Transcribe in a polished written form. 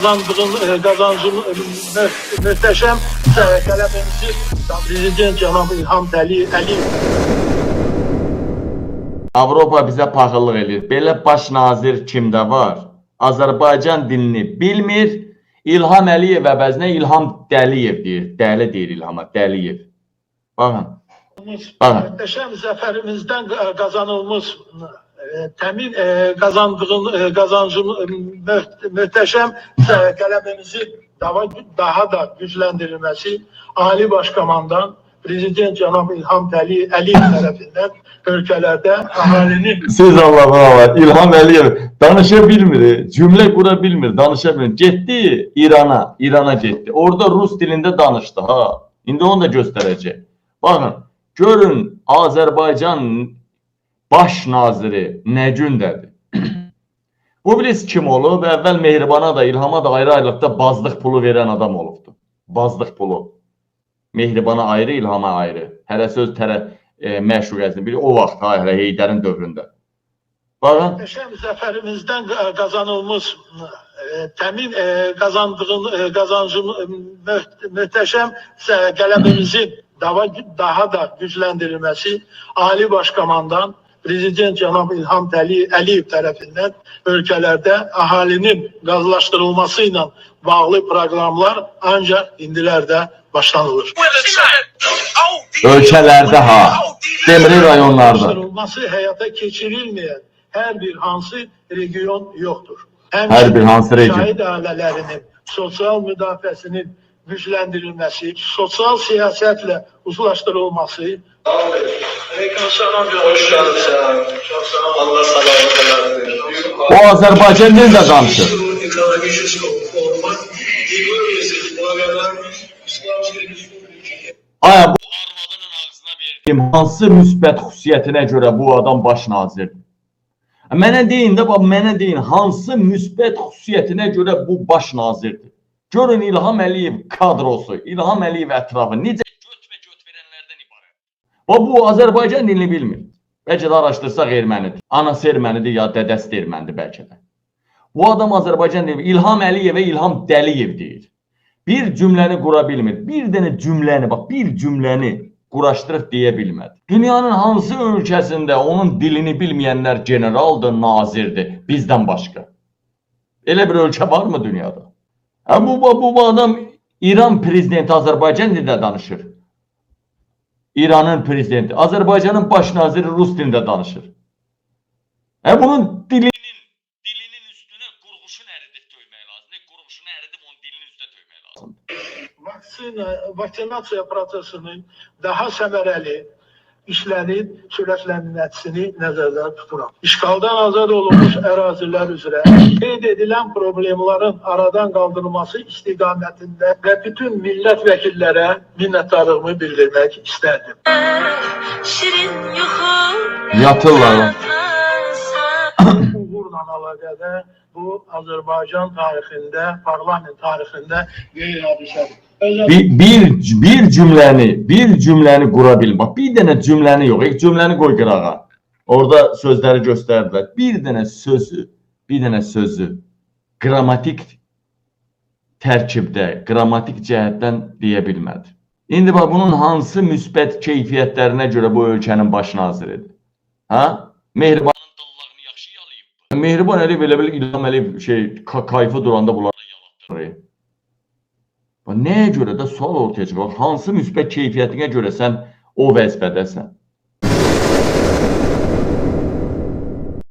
Kazandığın kazancın muhteşem qələbəmizi Prezident Cənab İlham Əliyev. Avropa bizə paxıllıq edir. Belə baş nazir kimdə var? Azərbaycan dilini bilmir. İlham Əliyev əvəzinə İlham Dəliyev deyir. Dəli deyir İlhama, Dəliyev. Baxın. Muhteşem zəfərimizdən qazanılmış təmin kazandığın kazancın muhteşem qələbəmizi daha da gücləndirilməsi Ali Başkomandan Prezident Cənab İlham Əliyev tərəfindən ölkələrdə əhalinin... Siz Allah'a İlham Əliyev danışa bilmir, cümle kura bilmir, danışa bilmir. Getdi İran'a getdi. Orada Rus dilində danışdı ha. İndi onu da göstərəcək. Bakın, görün Azərbaycan baş naziri nə gündədir. Bu bilirsiniz kim olub? Əvvəl Mehribana da, İlhama da ayrı-ayrılıqda bazlıq pulu verən adam olubdu. Bazlıq pulu. Mehribana ayrı, İlhama ayrı. Hələ söz məşuqəsini bilir. O vaxt, hələ Heydərin dövründə. Bakın. Muhteşem zəfərimizdən qazanılmış təmin kazandığın kazancın muhteşem qələbəmizin daha da gücləndirilməsi Ali Başkomandan Prezident Cənab İlham Əliyev tərəfindən ölkələrdə əhalinin qazlaşdırılması ilə bağlı proqramlar ancaq indilərdə başlanılır. Ölkələrdə ha, Demri rayonlarda. Qazlaşdırılması həyata keçirilməyən hər bir hansı region yoxdur. Hər bir hansı region. Şəhid ailələrinin sosial müdafiəsinin gücləndirilməsi, sosial siyasətlə uzlaşdırılması. O Azərbaycan dilində danışır. Aya bu arvadının ağzına verdiğim hansı müsbət xüsusiyyətinə görə bu adam baş nazirdir? Mənə deyin də, mənə deyin hansı müsbət xüsusiyyətinə görə bu baş nazirdir? Görün İlham Əliyev kadrosu, İlham Əliyev ətrafı necə göt verənlərdən ibarət. Bu Azərbaycan dilini bilmir. Bəlkə də araşdırsaq ermənidir. Anası ermənidir ya dədəsi ermənidir bəlkə də. Bu adam Azərbaycan dilini İlham Əliyevə İlham Dəliyev deyir. Bir cümləni qura bilmir. Bir dənə cümləni, bir cümləni quraşdırıb deyə bilmədi. Dünyanın hansı ölkəsində onun dilini bilməyənlər generaldır, nazirdir, bizdən başqa? Elə bir ölkə var mı dünyada? Bu adam İran prezidenti Azərbaycan dilində danışır. İranın prezidenti, Azərbaycanın baş naziri Rus dilində danışır. Bunun dilinin üstünə qurğuşun əridib döymək lazımdır. Qurğuşunu əridib onun dilinin üstünə döymək lazımdır. Vaksinasiya prosesinin daha səmərəli işlərin sürətlənməsini nəzərdə tuturam. İşğaldan azad olunmuş ərazilər üzrə qeyd edilən problemlərin aradan qaldırılması istiqamətində və bütün millət vəkillərə minnətdarlığımı bildirmək istərdim. Yatırlar. Uğurla əlaqədar bu Azərbaycan tarixində, parlament tarixində qeyri-hadisədir. Bir cümləni qura bil. Bax, bir dənə cümləni yox. İlk cümləni qoy qırağa. Orada sözləri göstərdilər. Bir dənə sözü qrammatik tərkibdə, qrammatik cəhətdən deyə bilmədi. İndi bax, bunun hansı müsbət keyfiyyətlərinə görə bu ölkənin baş naziridir? Mehribanın dallağını yaxşı yalayıb. Mehriban Əliyev elə bil İlham Əliyev kayfı duranda bunları yalatdırır. Nəyə görə də sual ortaya çıxır? Hansı müsbət keyfiyyətinə görə sən o vəzifədəsən?